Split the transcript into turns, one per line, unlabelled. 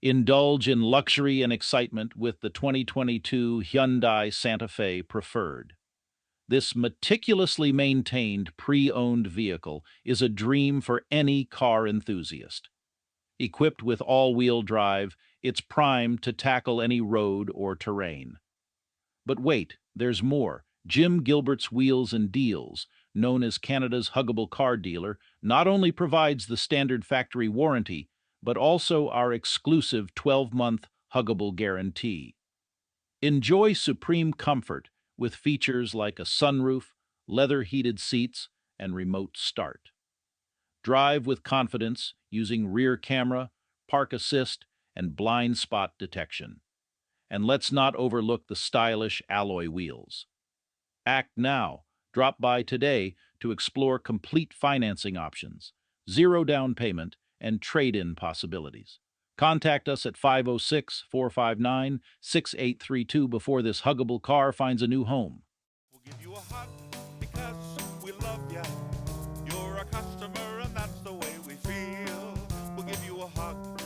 Indulge in luxury and excitement with the 2022 Hyundai Santa Fe Preferred. This meticulously maintained pre-owned vehicle is a dream for any car enthusiast. Equipped with all-wheel drive, it's primed to tackle any road or terrain. But wait, there's more. Jim Gilbert's Wheels and Deals, known as Canada's huggable car dealer, not only provides the standard factory warranty, but also our exclusive 12-month huggable guarantee. Enjoy supreme comfort with features like a sunroof, leather-heated seats, and remote start. Drive with confidence using rear camera, park assist, and blind spot detection. And let's not overlook the stylish alloy wheels. Act now. Drop by today to explore complete financing options, zero down payment, and trade-in possibilities. Contact us at 506-459-6832 before this huggable car finds a new home.
We'll give you a hug because we love ya. You're a customer and that's the way we feel. We'll give you a hug,